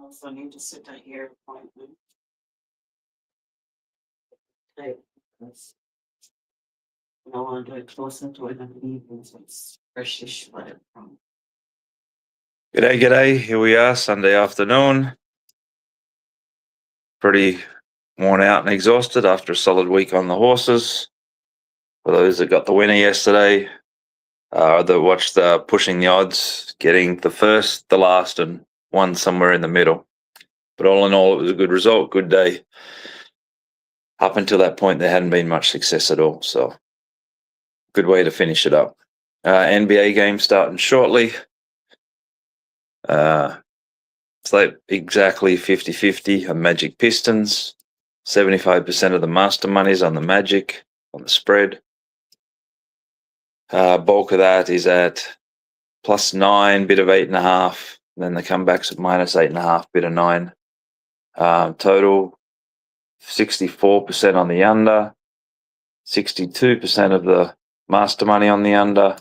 also need to sit at your appointment. Today, because I want to do it closer to it in the evening, so it's freshish let it from. G'day. Here we are, Sunday afternoon. Pretty worn out and exhausted after a solid week on the horses. For those that got the winner yesterday, that watched the pushing the odds, getting the first, the last, and one somewhere in the middle. But all in all, it was a good result, good day. Up until that point, there hadn't been much success at all, so good way to finish it up. NBA game starting shortly. It's like exactly 50-50 on Magic Pistons. 75% of the master money's on the Magic, on the spread. Bulk of that is at +9, bit of 8.5. Then the comeback's at -8.5, bit of 9. Total 64% on the under, 62% of the master money on the under.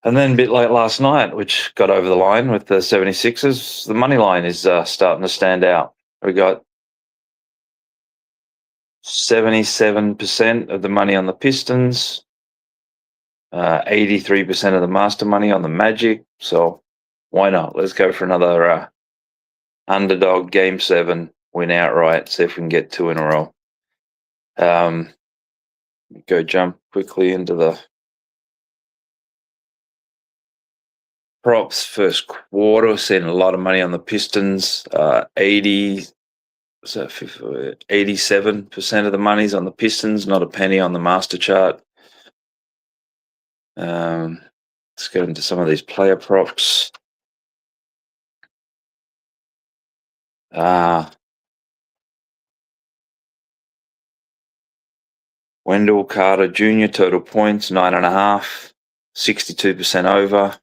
And then a bit late last night, which got over the line with the 76ers, the money line is starting to stand out. We got 77% of the money on the Pistons, 83% of the master money on the Magic. So why not? Let's go for another underdog game 7, win outright, see if we can get 2 in a row. Go jump quickly into the props. First quarter, seeing a lot of money on the Pistons. 87% of the money's on the Pistons, not a penny on the master chart. Let's get into some of these player props. Wendell Carter Jr. total points 9.5, 62% over,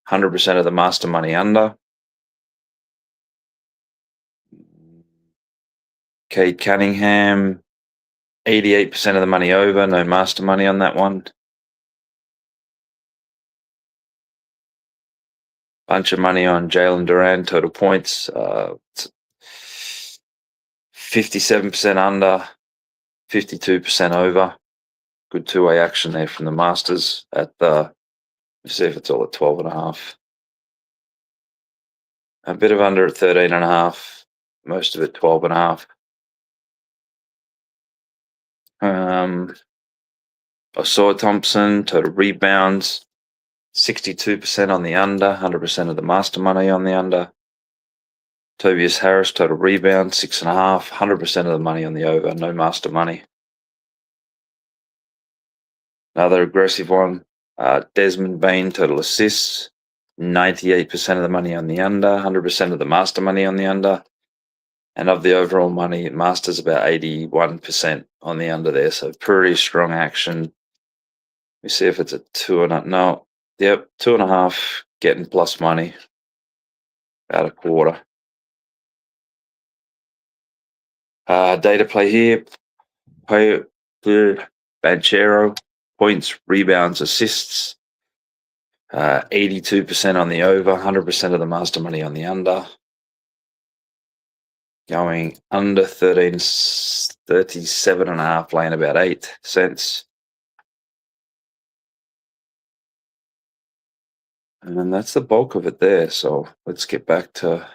100% of the master money under. Cade Cunningham, 88% of the money over, no master money on that one. Bunch of money on Jalen Duran, total points, 57% under, 52% over. Good two-way action there from the Masters at the, let's see if it's all at 12.5. A bit of under at 13.5, most of it 12.5. Osor Thompson, total rebounds, 62% on the under, 100% of the master money on the under. Tobias Harris, total rebound, 6.5, 100% of the money on the over, no master money. Another aggressive one, Desmond Bain, total assists, 98% of the money on the under, 100% of the master money on the under. And of the overall money, master's about 81% on the under there, so pretty strong action. Let me see if it's a 2.5. No, yep, 2.5, getting plus money, about a quarter. Data play here, Banchero, points, rebounds, assists, 82% on the over, 100% of the master money on the under. Going under 37.5, laying about 8 cents. And then that's the bulk of it there. So let's get back to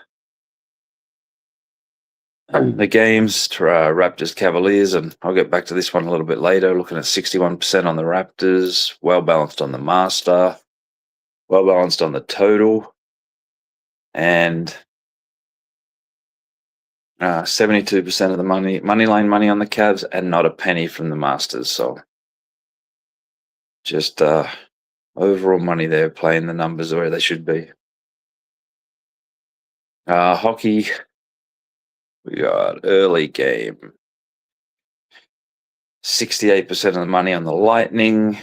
the games, Raptors Cavaliers, and I'll get back to this one a little bit later. Looking at 61% on the Raptors, well balanced on the master, well balanced on the total, and 72% of the money line money on the Cavs, and not a penny from the Masters. So just overall money there, playing the numbers where they should be. Hockey, we got early game. 68% of the money on the Lightning,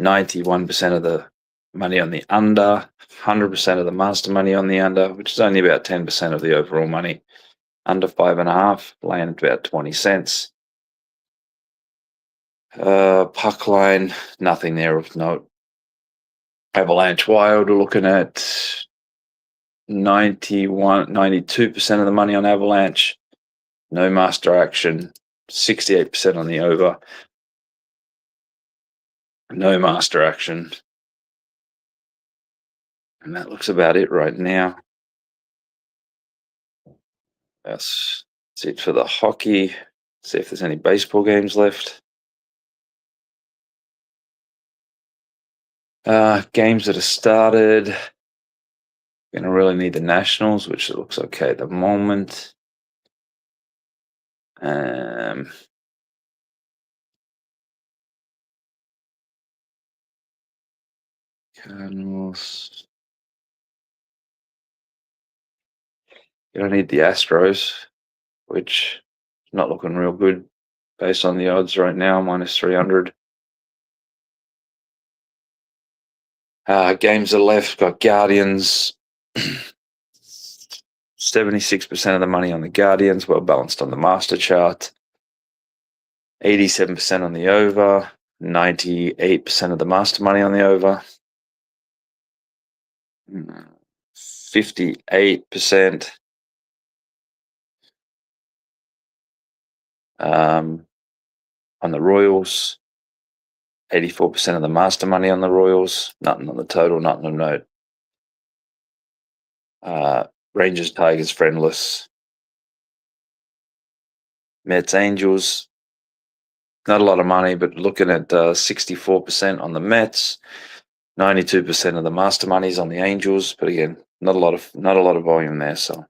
91% of the money on the under, 100% of the master money on the under, which is only about 10% of the overall money. Under 5.5, laying at about 20 cents. Puck line, nothing there of note. Avalanche Wild, we're looking at 92% of the money on Avalanche. No master action. 68% on the over. No master action. And that looks about it right now. That's it for the hockey. See if there's any baseball games left. Games that have started. Going to really need the Nationals, which looks okay at the moment. Cardinals. You don't need the Astros, which is not looking real good based on the odds right now, minus 300. Games are left. Got Guardians. 76% of the money on the Guardians, well balanced on the master chart. 87% on the over. 98% of the master money on the over. 58% on the Royals. 84% of the master money on the Royals. Nothing on the total, nothing on the note. Rangers, Tigers, friendless. Mets, Angels. Not a lot of money, but looking at 64% on the Mets. 92% of the master money's on the Angels, but again, not a lot of volume there. So,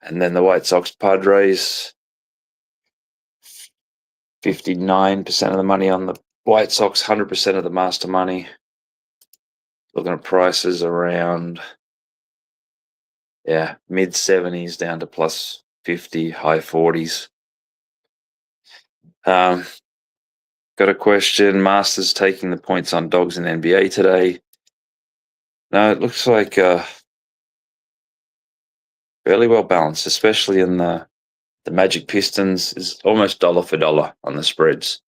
and then the White Sox, Padres. 59% of the money on the White Sox, 100% of the master money. Looking at prices around, mid 70s down to plus 50, high 40s. Got a question. Masters taking the points on dogs in NBA today. No, it looks like fairly well balanced, especially in the Magic Pistons is almost dollar for dollar on the spreads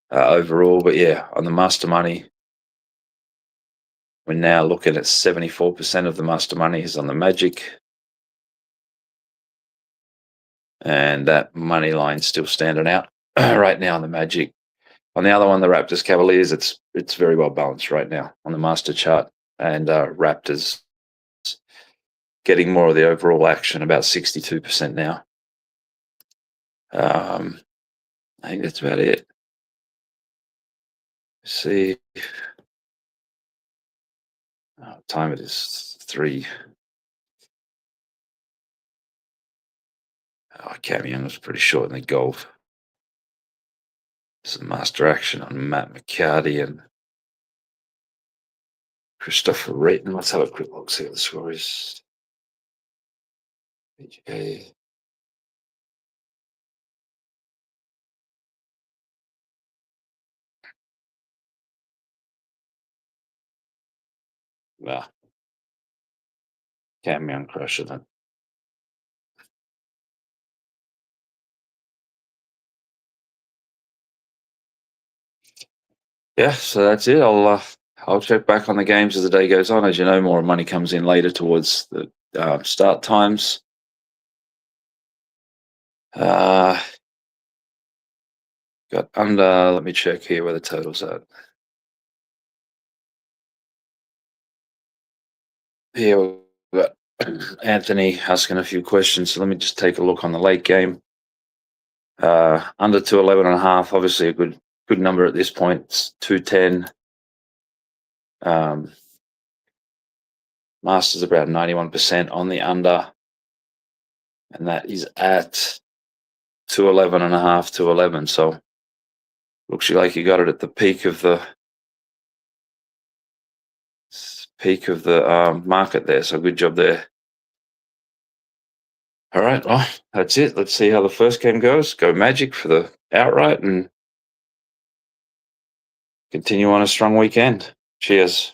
overall. But on the master money, we're now looking at 74% of the master money is on the Magic. And that money line's still standing out right now on the Magic. On the other one, the Raptors Cavaliers, it's very well balanced right now on the master chart. And Raptors getting more of the overall action, about 62% now. I think that's about it. See, time it is 3. Cam Young was pretty short in the golf. Some master action on Matt McCarty and Christopher Wrayton. Let's have a quick look, see what the score is. PGA. Cam Young crushing it. Yeah, so that's it. I'll check back on the games as the day goes on. As you know, more money comes in later towards the start times. Got under. Let me check here where the total's at. Here we've got Anthony asking a few questions. So let me just take a look on the late game. Under 211.5, obviously a good number at this point. It's 210. Masters about 91% on the under, and that is at 211.5, 211. So looks like you got it at the peak of the market there. So good job there. All right, well, that's it. Let's see how the first game goes. Go Magic for the outright and continue on a strong weekend. Cheers.